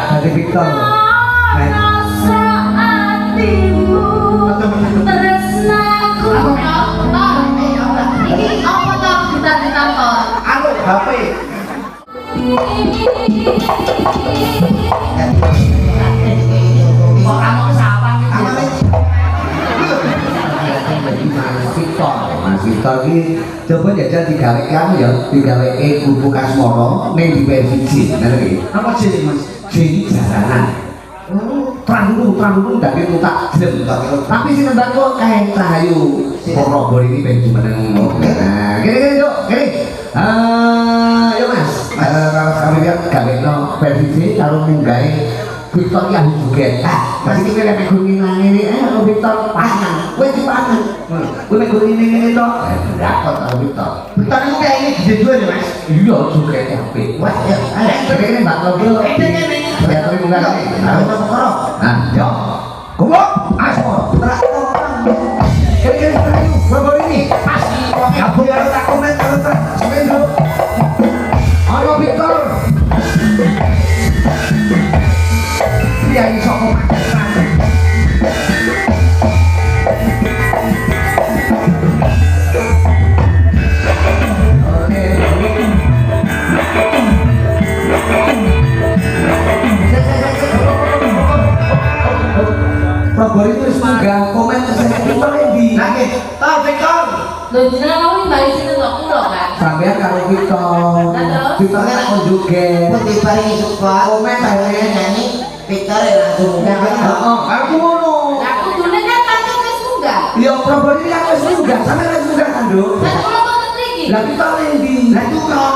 Hati Victor HP Mas Victor ini coba jajal digawe kan ya digawe Gubuk Asmoro ning di bensin nanti apa sih mas sini jalanan terang dulu dari muka jelem tapi sih nembak kok kayak Rahayu Porogor ini bensin meneng nah gini yuk gini yuk mas kami lihat gawe no bensin kalau munggai Victor yang juga masih kita lihat kuningan ini kalau Victor panang gue di panang gue kuning ini toh berapa kalau Victor itu kayak ini gede juga nih mas iya juga HP wah ya ini mbak Togel lihat tuh bukan ini nah yuk kumpul aspor kiri ayo bawa ini pas aku yang tak komen komen dulu ayo Victor dia iso komentar Probor itu semoga komen saya Victor Endi lagi tau Victor loh jenengan mau nih balik situ kok kulo kan sampean karo Victor Victornya aku juga putih paling suka komen saya nyanyi Victor ya langsung aku ngono aku dulu kan pancen wis munggah iya Probor ini aku wis munggah sampe wis munggah kan Duk kan kulo boten mriki lah Victor Endi lah itu kok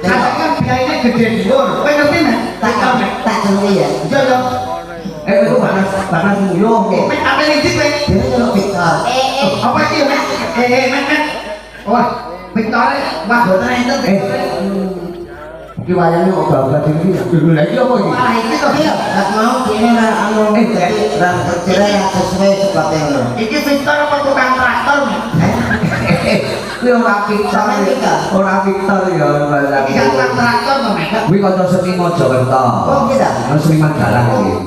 kan biayanya gede dhuwur kowe ngerti nek tak jenenge ya yo itu panas muyuh mek apa ning iki kowe dia nyeluk Victor apa iki mek mek wah Victor wah boten enten iki wayangnya kok bablas iki dulu lagi apa iki wah iki kok ya tak mau kene ra anu jadi ra kerja yang sesuai seperti ngono iki Victor apa tukang traktor kuwi ora Victor ya iki kan tukang traktor to mek kuwi kanca seni Mojokerto oh kita seniman dalang iki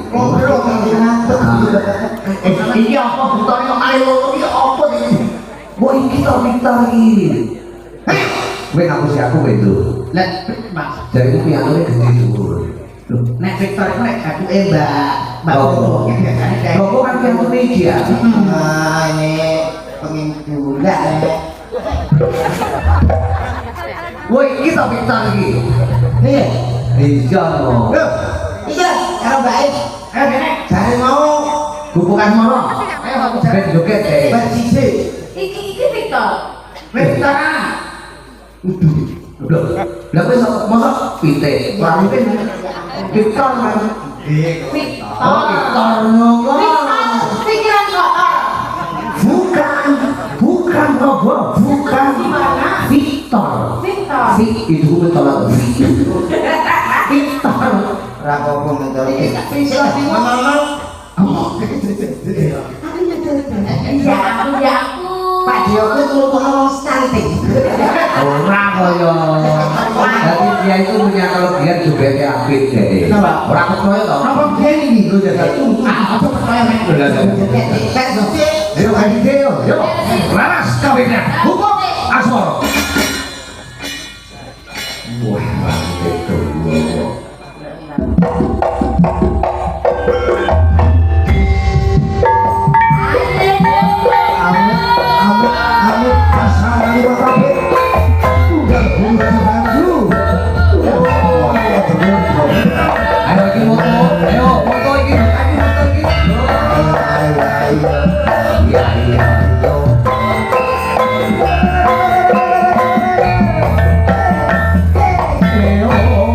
iki apa Victor kok mari loro iki apa iki wah iki to Victor iki kowe ngapusi aku itu lah mas dari itu pianonya gede dhuwur nek Victor itu nek gaduke mbak Koko kan piano iki ya ini pengen gula woi iki to Victor iki iya iya no iya karo baik ayo kene jare mau Gubukan Moro ayo aku jaga joget deh bersisi iki Victor Victor udah lah kowe sok mosok pite ora mungkin Victor kan Victor ngono pikiran kotor bukan Robo bukan gimana Victor Victor itu betul Victor ra apa-apa mentor ya aku Pak Dio itu turun cantik ora kaya jadi dia itu punya kelebihan juga kayak apik deh ora percaya toh apa dia ini lho jaga tuh apa percaya nek ayo ayo yo laras kawinnya hukum Asmoro wah itu Oh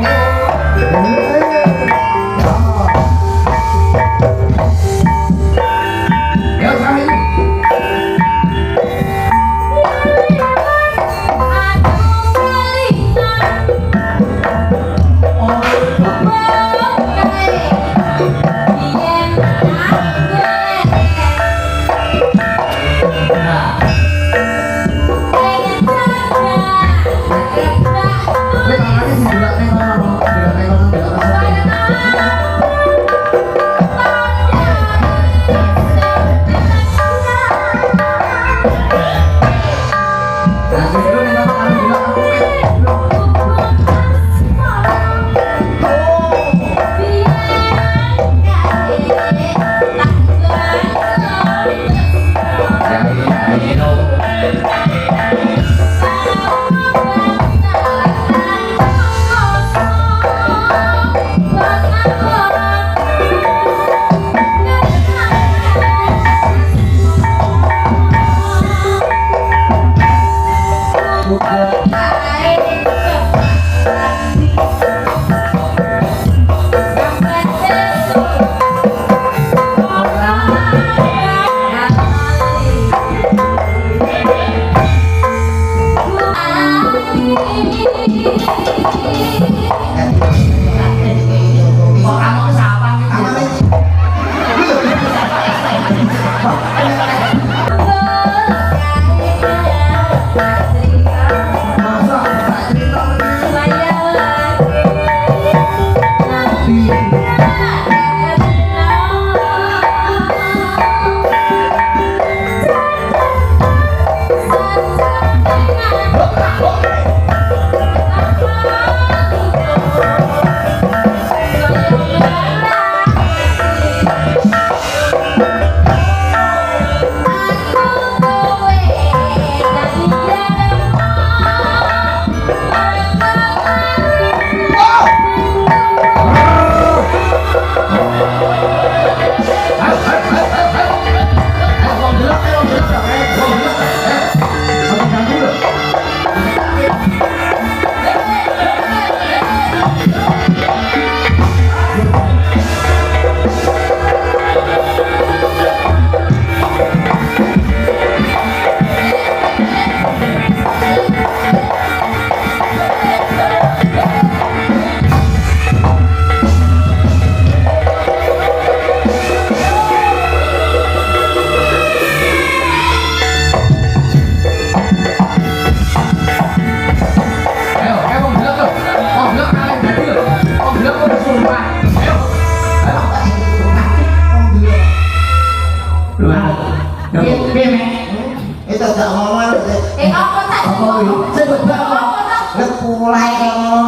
mulai kamu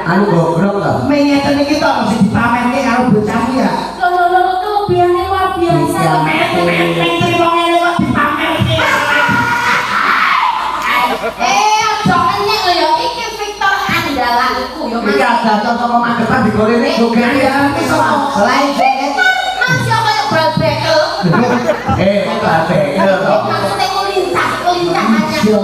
anu goblok ta. mengeten iki to mesti dipamerke karo bocahmu ya. Lho kelebihannya luar biasa. Menteri wong ngene kok dipamerke. Aja enyek lho ya iki Victor andalanku ya Iki ada cocok magetan digorene joget ya. Selain joget Mas yo kaya bal bekel. Babekel to. Maksudnya kulincah aja.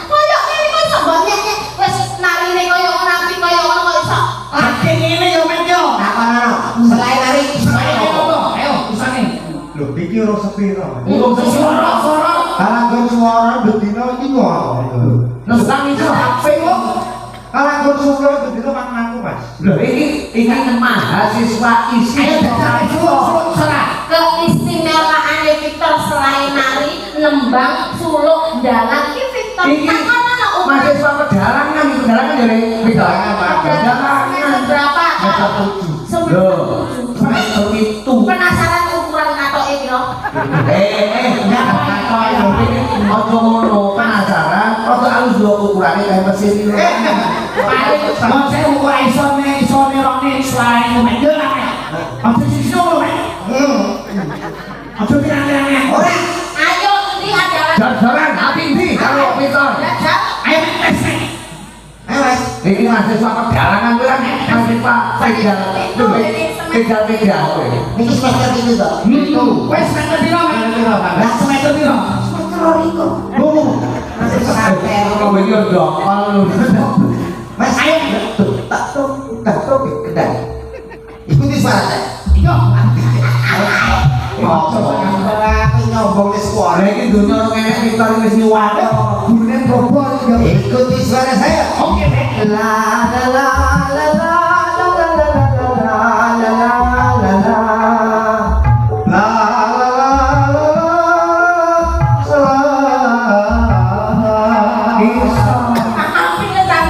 Koyo ngene kok iso nyek wis narine koyo ngono apik koyo ngono kok iso. lagi ngene yo men yo. Selain nari ayo usane. Lho iki ora sepiro. Urung suara. Kalanggon suara bedino iki ngono. Nesang itu HP kok. Kalanggon suara bedino manganku, Mas. Lho iki mahasiswa isi. Keistimewaane Victor selain nari, nembang, suluk, dalang iki Victor. Iki mahasiswa pedalangan itu pedalangan dari pedalangan Berapa? Lho, itu Penasaran ukuran katoke piro? ojo ngono penasaran ojo alus lho ukurane kayak mesin iki. Mau saya ukur isone rone suarane men yo lah. Apa sih ngono men? Apa pirang-pirangnya? Ora. Ayo lihat jalan. Jajaran hati ini kalau Victor. Jajal. Ayo tes. Ayo Mas. Ini mahasiswa pedalangan itu kan mahasiswa pedal kowe. Niki semester itu to. Wes semester piro men? Lah semester piro? Semester 2. Kowe iki ojo kalau Mas ayo tak kedai. Ikuti suara saya. Yo. Nyombong wis kuwi. iki dunia orang enek Victor wis nyuwake gurune bobol ya. Ikuti suara saya. Oke, la la la la la la la la la la la Tapi ngene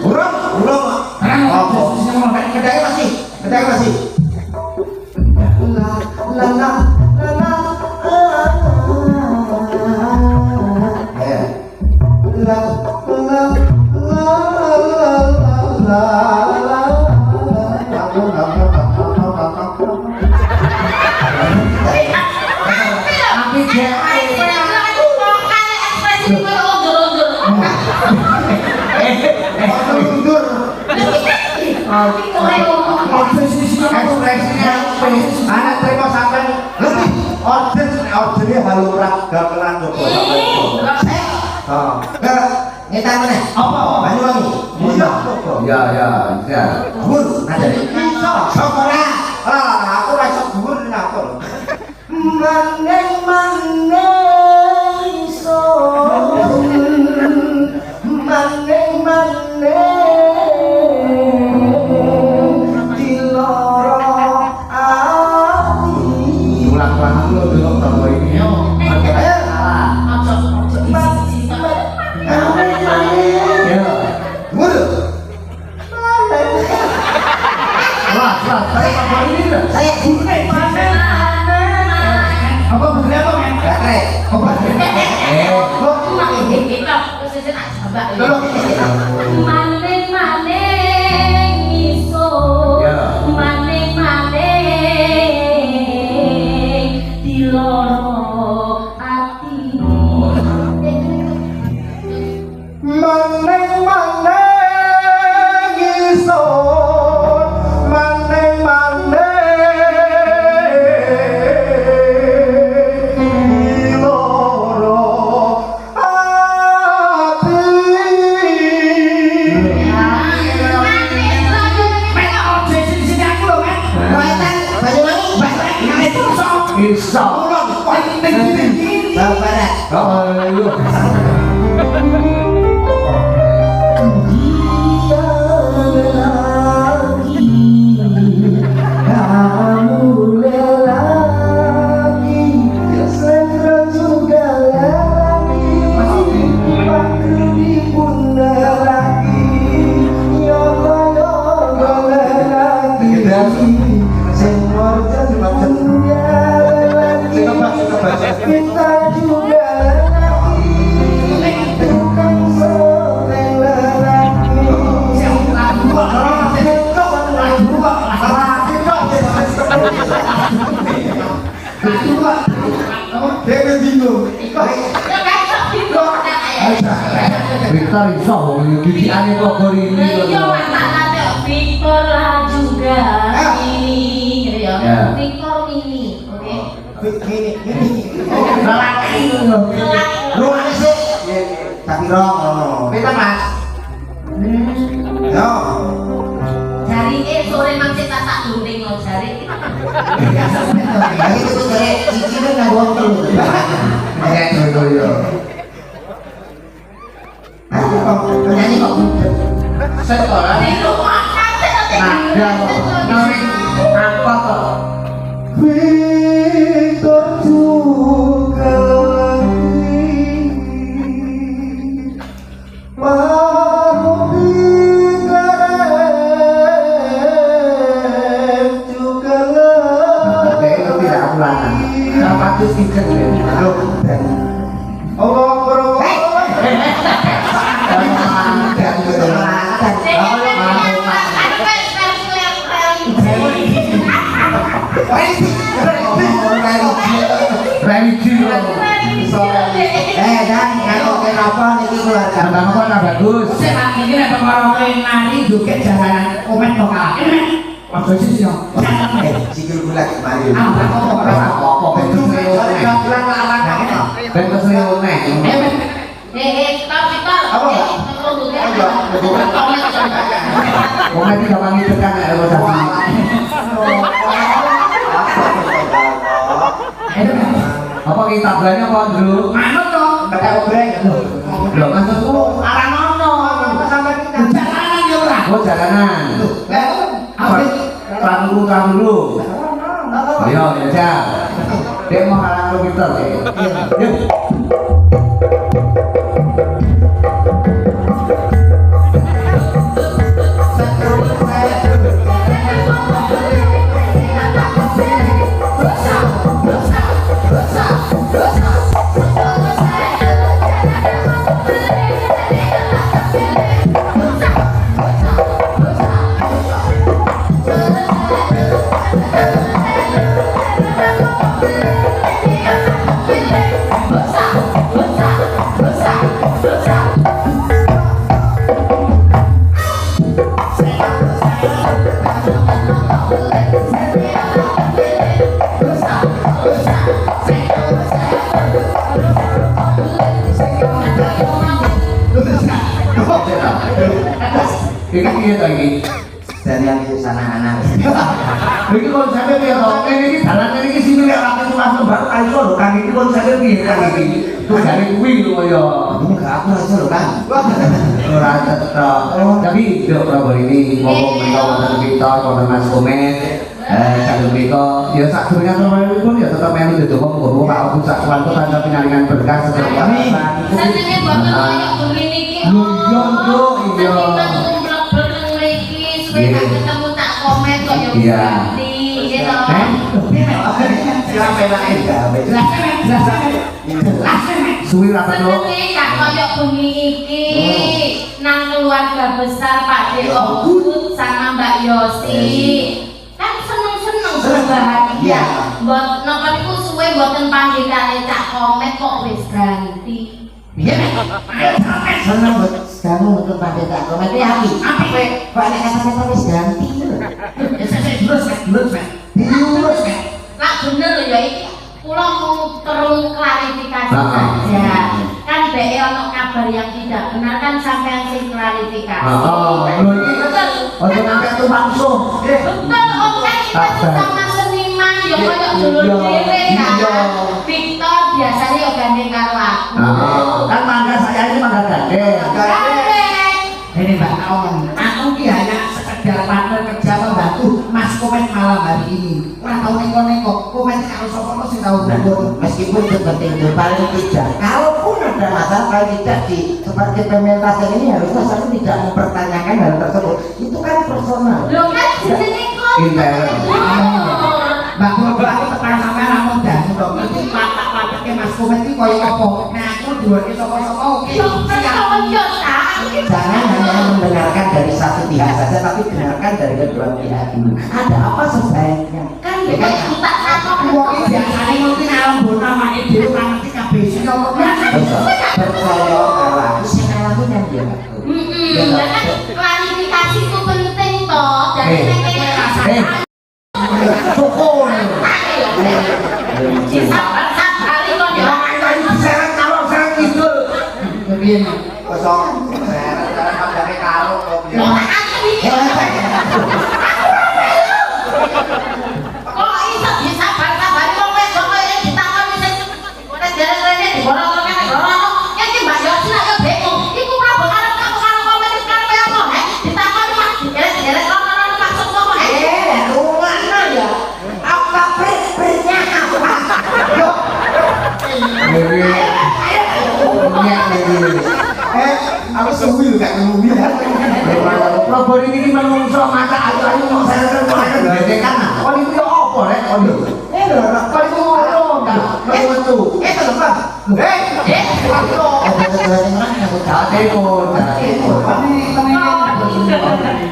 Urung. Kedai masih. La la la ekspresinya anak terima sampai Lebih ordernya halurat gamelan Joko. Kita mana? Apa? Banyuwangi. Iya, Joko. ya Bur, ada di Sokora. Aku rasa dhuwur nek aku. Maneng ingsun. Maneng diloro ati. ulang-ulang lu dulu kalau ini Bur. wah saya apa ini lah Saya apa begini apa men? Gatre. Apa? Maning iso maning diloro ati Maneng ingsun, maneng loro ati. Victor iso didikane kok ini. Iya mantanane Victor lah juga ini gitu ya. Victor ini, oke. Lelaki Ruang sih. Tapi rong. Beta Mas. Yo. Jari sore masih tak gunting lo jari. Lagi itu dari cicilnya nggak buang terus. Yo. Aku kok nyanyi kok. Sekolah Di rumah ada apa kok? Victor juga dan kalau kenapa ini keluarga Kenapa nak bagus? Saya tak ingin ada orang nari juga jalanan komen lokal. Waktu sih yo. sikil bulan kemarin Apa itu ben kesel nek. Wong iki gawangi tekan nek ora apa kita tablanya apa dulu? Manut dong. Kakak obrek Lho maksudku Arang ono. sampai kita Jalanan yo ora. oh jalanan. Tahan dulu. Ayo ya. Dia mau halang lu Victor. Yuk. Ini piye to iki? dari yang di sana anak Iki konsepnya piye to? Ini dalan iki sing nek ora langsung baru iso lho kan iki konsepnya piye kan iki? Tuh jare kuwi lho kaya. ini enggak aku aja loh kan Ora cetok. Tapi yo Prabowo ini ngomong menika wonten Victor wonten Mas Komen. Kalau mereka ya sak dunia terlalu pun ya tetap melu di dalam ngomong Pak Abu sak kuanto tanda penyaringan berkah setiap kali. Senengnya bapak kayak begini ki. Iya. Supaya ketemu tak komen kok ya ganti gitu. siapa yang lain Suwi apa tuh? Senengnya kak koyok bumi iki nang keluarga besar Pak Deo Bud sama Mbak Yosi. Kan seneng-seneng berbahagia. Buat napa niku suwe mboten panggilane cak komen kok wis ganti. Iya. seneng buat kamu untuk pada tak komentar api Apik kowe. kok ada kata-kata wis ganti Ya saya terus diurus Lah bener ya iki kula mau perlu klarifikasi saja. Kan BE ono kabar yang tidak benar kan sampean sing klarifikasi. Lho iki ojo sampe tuh langsung. Betul om kan kita sesama seniman ya koyo dulu dhewe kan. Victor biasanya ya gandeng karo aku. Kan mangga saya ini mangga gandeng. Gandeng. Ini Mbak Naomi, aku ki hanya sekedar partner kerja membantu Mas Komen malam hari ini. Ora tau neko-neko, komen karo sapa sing tau ngomong. meskipun seperti itu paling tidak kalaupun ada masalah paling tidak di seperti pementasan ini harusnya saya tidak mempertanyakan hal tersebut itu kan personal Lho kan jenenge kok. Intern. Mbak Bobo aku tekan sampe lamun dangu dong. Ngerti latak-latake Mas Komen iki koyo apa? Nah, aku duweni sapa-sapa oke. Yo percaya ta. jangan hanya mendengarkan dari satu pihak saja tapi dengarkan dari kedua pihak dulu ada apa sebaiknya Kan kita tak takok. Wong iki biasane mungkin alam bono awake dhewe ora ngerti kabeh sing apa. percaya kalau piye? Kosong. Jalan padane karo kok. Lho aku iki. Kok iso bisa sabar-sabar kok wedok kok ditakoni sing ora jalan-jalan di borong kene loro. Ya iki Mbak Yosi lak yo bingung. Iku prabu arep kamu karo komentar karo koyo apa? Ditakoni mah digeret-geret loro maksud apa? Rumahnya ya. Apa prit-pritnya apa? Yuk. Aku suwi gak ngemudi ya. Robot ini menungso mata ayu-ayu mau saya terus kan. Kok iki opo rek kon yo? Kok iku ngono kan. Metu. Itu lho,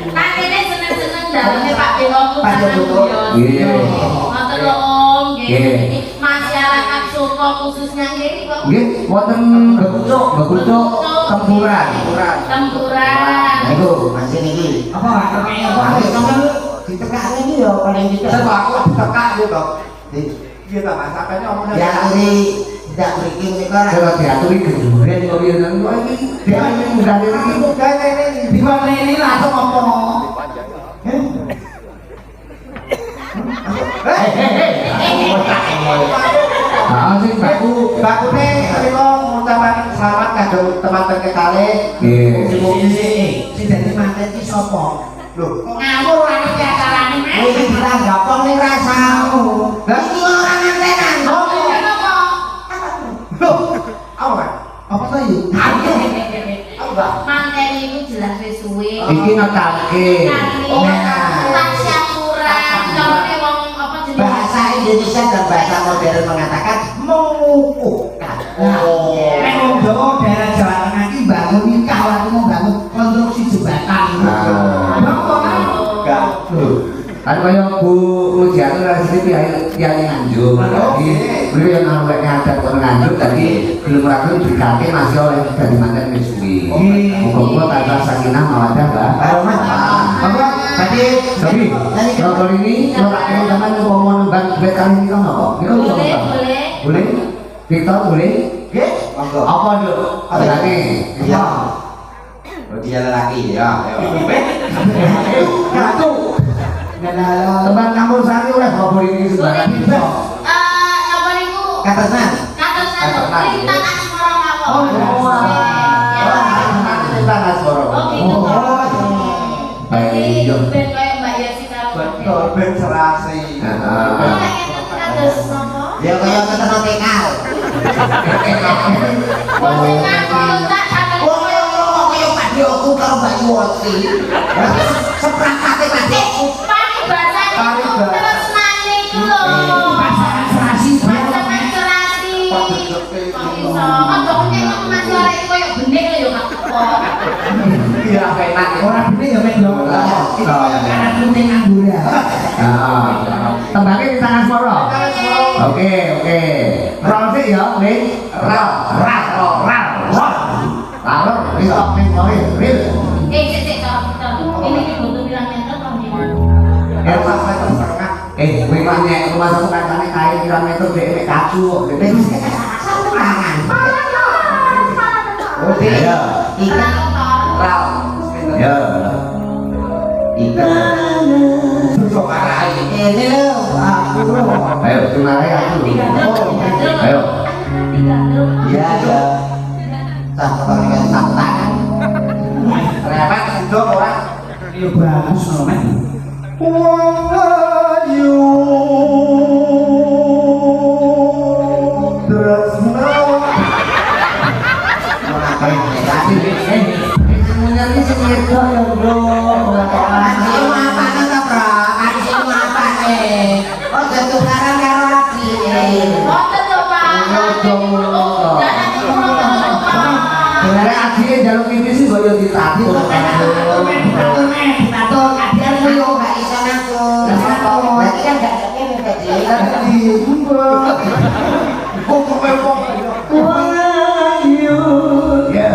Nah ini seneng-seneng dalamnya Pak Dewoku Pak Dewoku. Iya. Ngoten lho, Iya. nggih. Masyarakat Suko khususnya nggih kok. Nggih, wonten bekucuk tempuran. Tempuran. Niku masih niki. Apa kayak apa? Ditekak ini ya paling ditekak. Saya aku ditekak gitu toh. Iya ta Mas, sampeyan omongnya. Ya ini tidak breaking nih kan. Saya diaturi geduren kok piye nang kok iki. Dia ini mudah iki. Di mana ini langsung ngomong. Ah sing Bakune menika ngucapaken selamat kanggo teman-teman kekalih. Nggih. Si dadi manten iki sapa? Lho, Ngawur anu ki acarane Mas. iki ditanggapong ning rasamu. Lah iki ora ngantenan. Oh, iya napa? Lho, apa? Apa to iki? Apa? Manten iku jelas wis suwe. Iki ngekalke. Tasya kurang. Jane wong apa jenenge? Bahasa Indonesia dan bahasa modern mengatakan mengukuhkan. Nek wong Jawa daerah Jawa Tengah iki bangun nikah ora mau bangun konstruksi jembatan. Napa kan? Enggak. Kan kaya Bu Mujiatur lah sini yang Nganjuk. Jadi beliau yang ngambil ngadat ke Nganjuk tadi belum ragu dikake masih oleh dari mantan misui. Muka-muka kata sakinah mawadah Mbak. Apa? Tadi Tapi kalau ini kalau tak kira teman mau mau nembang bekan ini kan apa? Ini kan Boleh, boleh. Boleh? Victor boleh? nggih, monggo. Apa dulu? Ada nih. Iya. Oh, dia lelaki ya. Satu. Teman kamu sehari oleh Bapak ini sebenarnya. Napa niku? Katesan. Katesan Rintan Asmara mawon. Tentang Asmoro. Oh gitu. Baik, Jadi iya. ben kaya Mbak Yosi karo Betul, ben serasi. Oh, kados napa? Ya kaya ketemu tekal. Boten ngaku tak sampeyan. Wong ngomong kaya Pak Dioku karo Mbak Yuwati. Seprangkate Pak Dioku. Paribasane iku terus nane iku lho. Pasangan serasi. Pasangan serasi. Kok iso? Kok dokne kok masih ora iku koyo bening lho yo kok. Iya, enak. Ora bener ya mek yo. Anak penting anggura. Tembaknya di tangan Asmoro. Oke. Roll sih ya, Lin. Roll. Lalu, besok nih mau real. Cek ini ki butuh bilang meter kok iki. Wih nanya rumah satu kancane kaya pirang meter dhek kacu kok. Satu tangan. Oh, Iya. ikan rau. Ya. Ikan. Susuk marah ini lho, aku lho. Ayo, tunai aku. Ayo. Iya, ya. Satu tangan, satu tangan. Rewet sudut ora. Yo bagus lho mek. Wong ayu tresno. Ngapain lagi? Semuanya ini semuanya ya bro. Kasih apa kata bro? Kasih apa nih? Oh tukaran karo lagi. Boten lho, Pak. Jangan dikurung terus, Pak. Sebenarnya akhirnya jalur ini sih gue jadi tadi. Ditatur kadang Yo gak iso ngaku. Berarti kan gak ada ini tadi. Ya.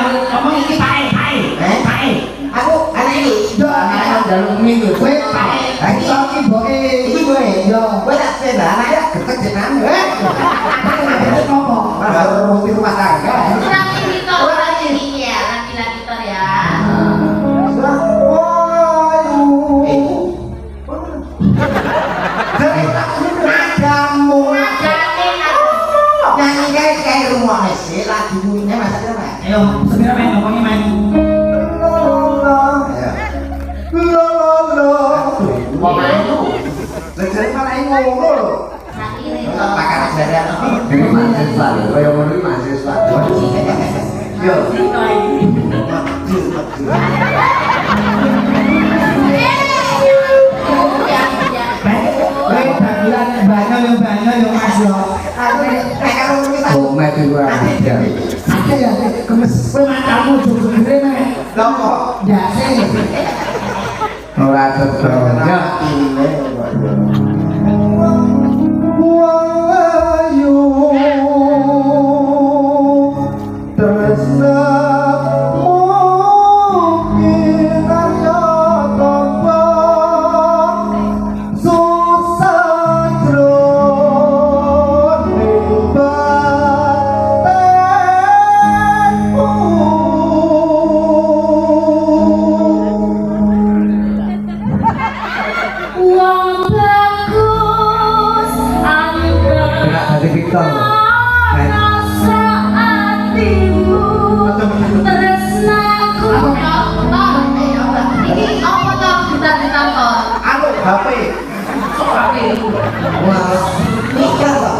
ngomong iki pae. Aku anak ini. Yo anak dalem minggu. Kowe pae. Iki iki boke iki kowe. Yo, kowe tak sena anaknya getek jenengan. Apa? Baru di rumah tangga. Nanti Victor, nanti ini ya, nanti Victor ya. Nadamu nyanyi kayak rumah sih lagu bunyinya masa kira Ayo, segera main ngomongin main. Lagi mana ini ngomong lo? Makan ajaran. Ini mahasiswa, kaya ngono iki mahasiswa. Yo. Kowe dagelan banyak yo Mas yo. Oh, mati gua aja. Ada ya kemes kowe matamu jogo gede nek. Lah kok Ndase. Ora tetep. Ya. Wayu tresna mungkin arya tanpa susah jroning Wong bagus Kena hati Victor. rasa hatimu tresnaku. Ini apa toh gitar-gitar toh? anu HP. Wah, mikir kok.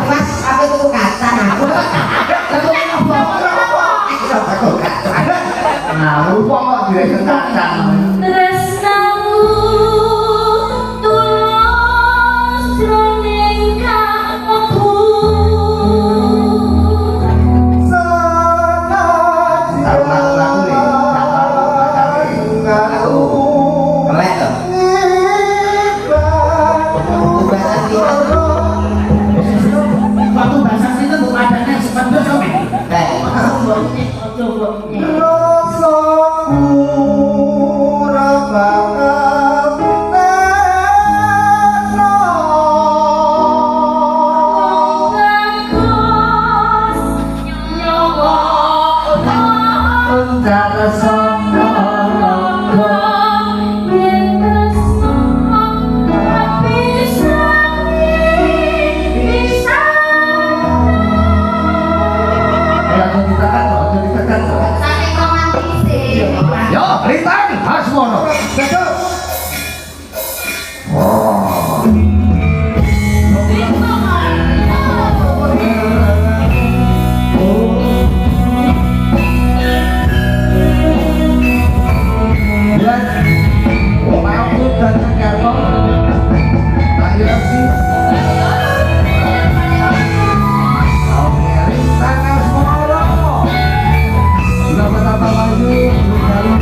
Mas, apa itu kaca aku? Nah, lupa kok direktur kacang. Tresnamu tulus jroning kamu. Tahu lagu nih, Kelek toh. Bahasa kita Waktu bahasa itu bukan adanya sebentar sampe. Yo, Ritan, Hasmono. Mampu dan Karmo. Ayo sih. Oke, Ritan Hasmono. Sudah betapa maju, baru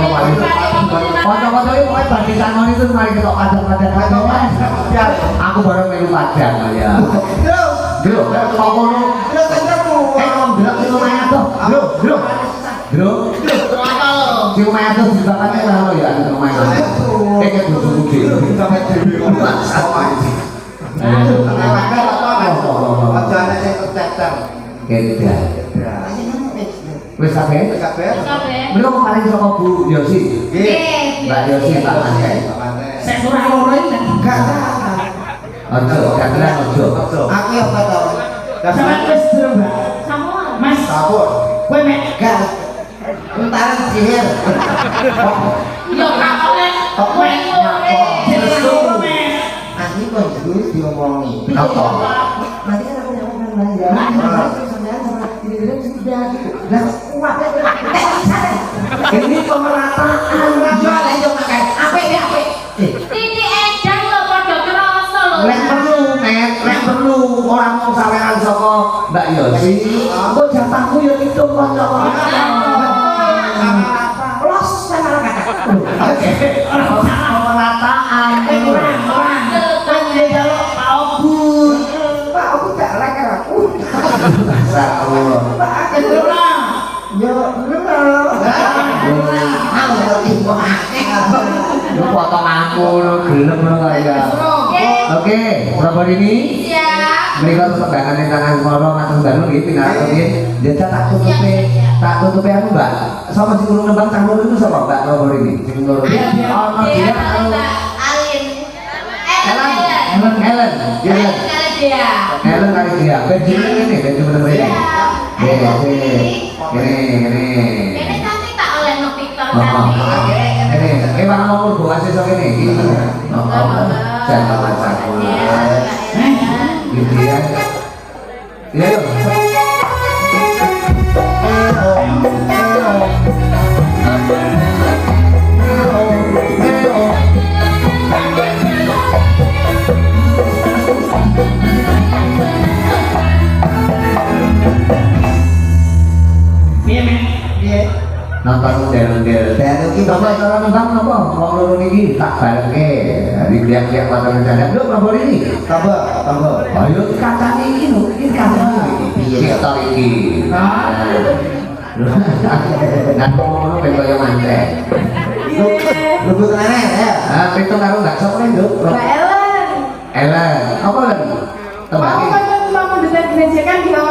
wali. Kocok-kocok iki pokoke badhe sangon itu mari ketok padang-padang aja. Aku bareng melu padang ya. Bro, kok ngono? Bro, kancamu. Ngomong delok sing omahe atuh. Bro. Sing omahe atuh dibakane lho ya sing omahe. Iki bojoku dhewe. Sampe dhewe ngono. Aja ana sing tercecer. Keda. Wis kabeh? Mriko paling saka Bu Yosi. Nggih. Mbak Yosi Pak Mante. Saya surah loro iki Enggak. Ojo, dagelan ojo. Aku ya apa to? sampean wis durung Mbak Sampun. Mas Sabun. kowe mek Enggak. Entaran sihir. Yo gak oleh kowe jadi loro mek Nanti kok dulu diomongi. Apa? Nanti kan aku jangan belanja. Saudara sama diri sudah gitu. Lah kuat ya. Ini pemerataan. Jual aja makan. Apa ya apa? Titik edan lho padha krasa lho. Lek perlu orang mau saweran saka Mbak Yosi. Kok jatahku ya itu kanca. Los sama kata. Oke. Pemerataan. Pak, aku tak like aku. Masa Allah. Pak, aku yo, bener. Aku tiba Lu potong aku lu gelem lu ya. Oke, berapa ini? Siap. Mereka tegangan di tangan Moro Mateng Baru nggih pindah nggih. Jajal tak tutupe aku Mbak. Sama sing urung nembang cah loro itu sapa Mbak nomor ini? Sing loro. Ono dia Alin. Helen. Helen. Dia. Helen kali dia. Benjamin ini, Benjamin ini. Ini. Ini cantik tak oleh no Victor Oh, cantik. ini warna nomor bawa sih sok ini. Jangan macam gitu ya. Iya yuk. piye mek Piye? Nonton model-model. Dan iki Coba cara nembang apa? Wong loro niki tak barengke. Dilihat-lihat wonten jalan. Lho nomor ini. tambah. Ayo kacane iki lho, iki kacane iki. Kita iki. Nah, ngono ben koyo mantek. Lubuk tenan ya. Ah, pitu karo gak sok Nduk. Mbak Ellen. Ellen, apa Len? Tembake. mau mendetek-detekan yo.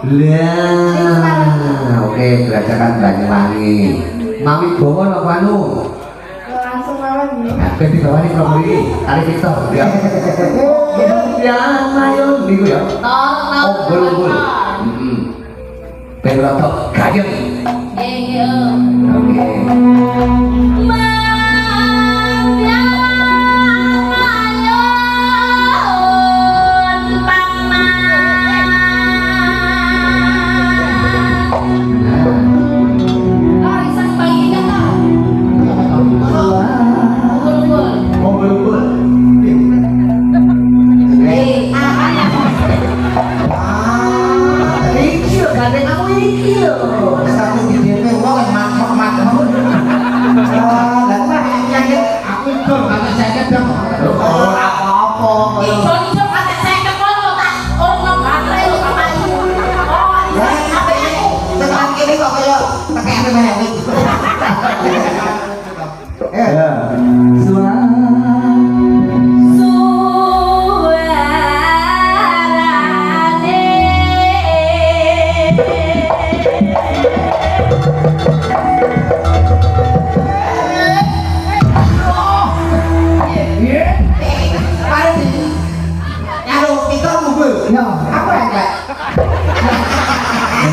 Lah, oke, gerajakan Banyuwangi. Mami bawa napa anu? Langsung mawon nggih. Nah, ben dibawani promo iki. Kali kita. Ya. Ya, ayo niku ya. Oh, bul-bul. Heeh. Ben rotok gayeng. Nggih. Oke. Oh, bul-bul. Iki lho gandeng aku iki lho. Satu di DP wong mak. Lah tak nyakit aku itu kata saya dong. Ora apa-apa. Tekan kene kok kaya tekek meneh. Ya. Apa ya?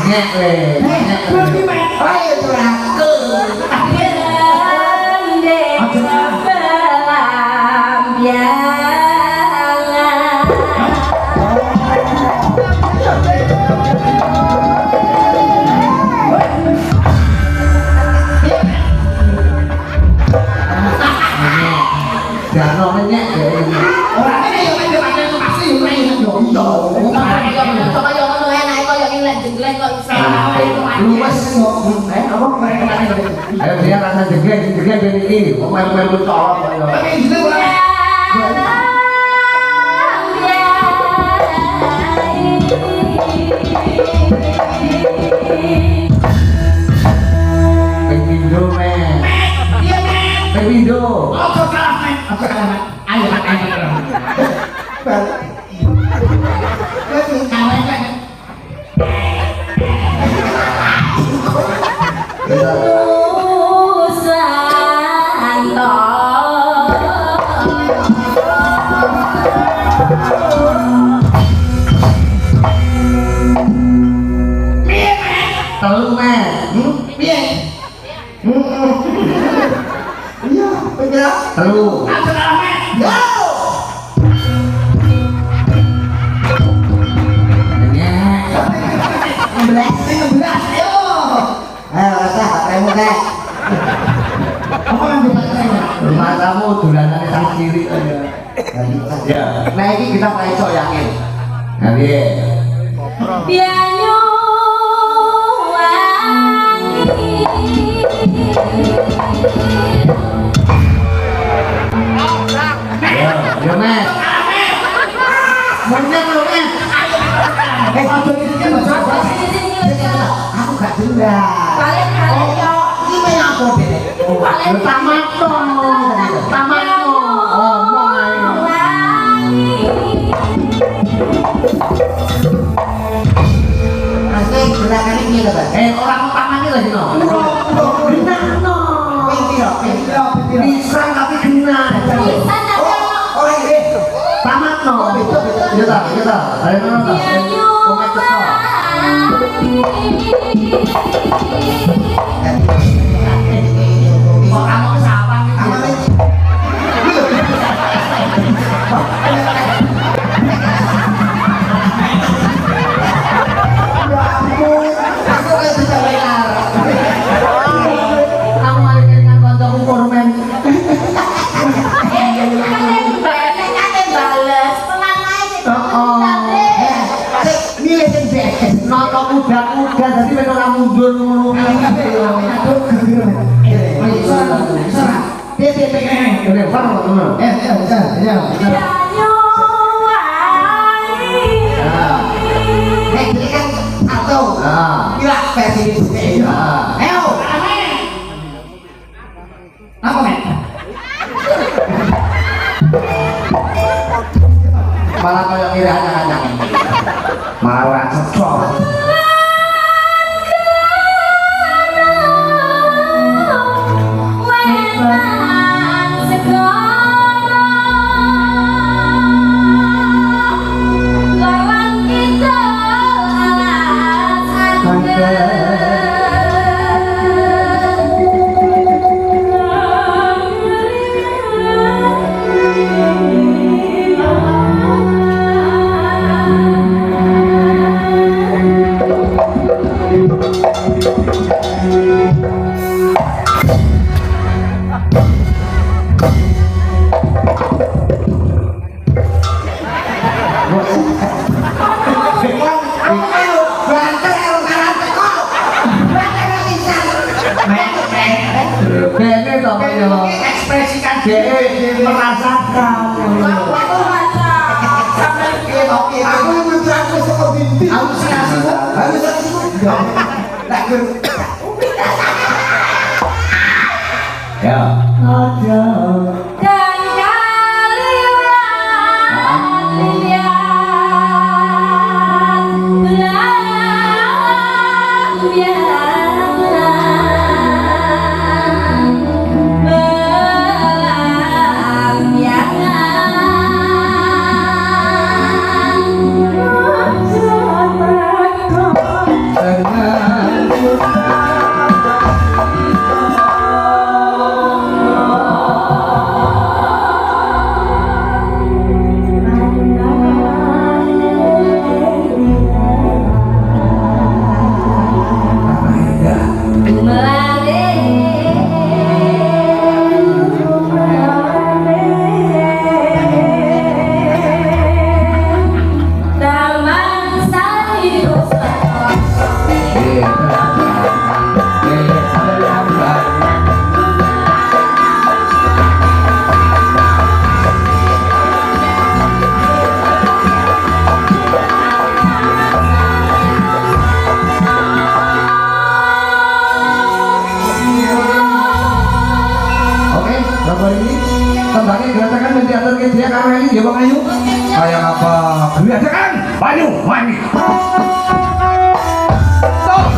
Nyek le. Ayo curahku. Jarno nyek ya ini. ora kene yo mek depan itu pasti yo mek yo Lu wes apa? Ayo dia rasa jegen ben iki. Kok melu-melu colok kok ya. Pemindo men. Pemindo. Ojo kalah men. Ojo kalah men. Ayo ayo. Telu men. Piye? Iya, bener. Telu. Ojo kalah men. Yo. Belas, ayo. Ayo, rasa bateraimu teh. Apa yang dipakai? Matamu dolanane sang kiri aja. Ya, nah ini kita paling sok yakin. Nah, piye? Bianyu wangi. Yo men. Munyang lho men. Ojo iki bocor. Aku gak dengar. Balik yo. Iki main apa deh? Yo tamatno. Tamatno. Ngomong ae. Asik gerakan ini lho, Bang. Orang tangannya lagi no. Benarno. Pintiro. Bisa tapi kena. Bisa Oh, ini. Tamatno. Iya ta. Ayo no. Bianyu Komen kesel. Kok kamu kesapa gitu? Kamu balik dengan koncoku kurmen. Nonton kuda-kuda jadi pengen orang mundur ngono. Apa men? Malah kayak kira anak-anak. Malah orang cocok. Bene toh yo. Ekspresikan Dia merasakan. Ya. Ada. Dan kalian lihat Bapak ini tentangnya gerakan mendiatur ke dia karena ini dia Bang Ayu. Kayak apa? Gerakan Banyuwangi. Stop.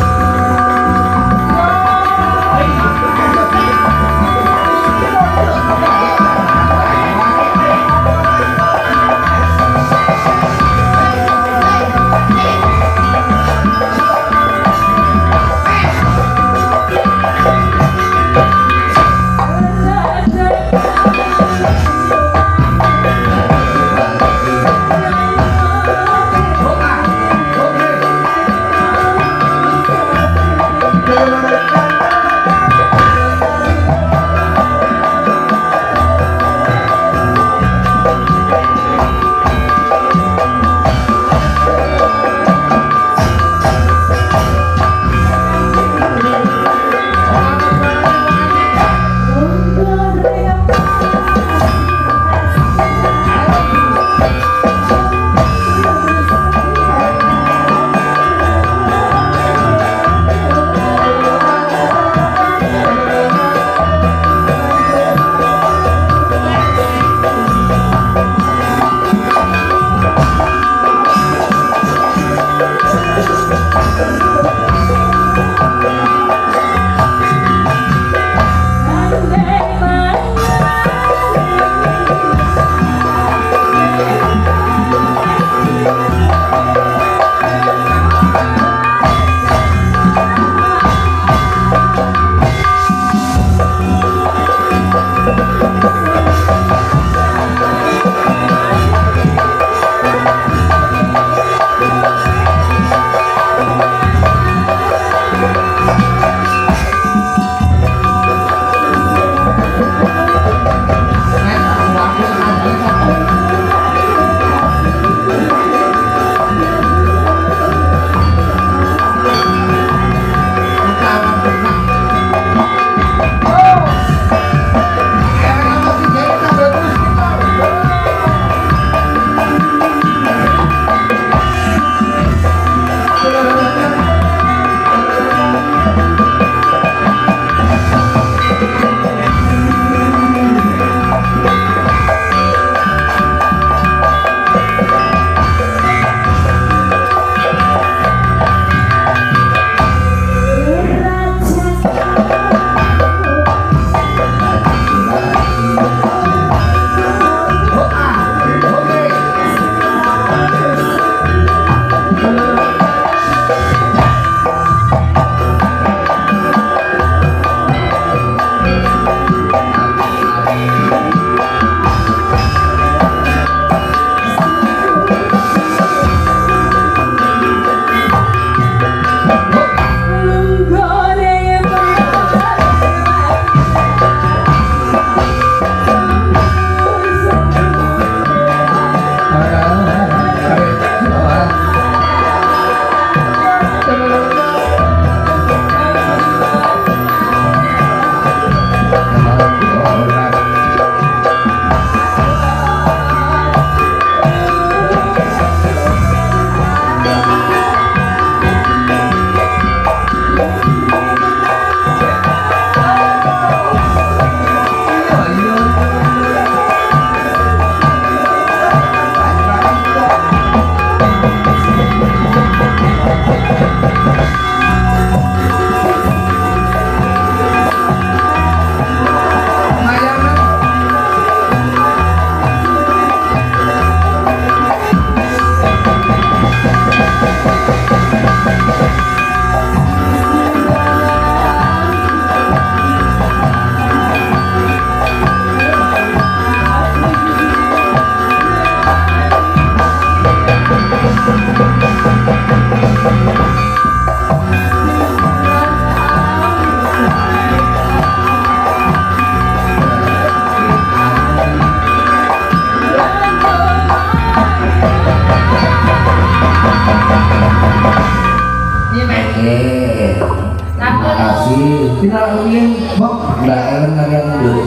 Terima kasih. Tidak ingin, Mbak, Ellen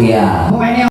yang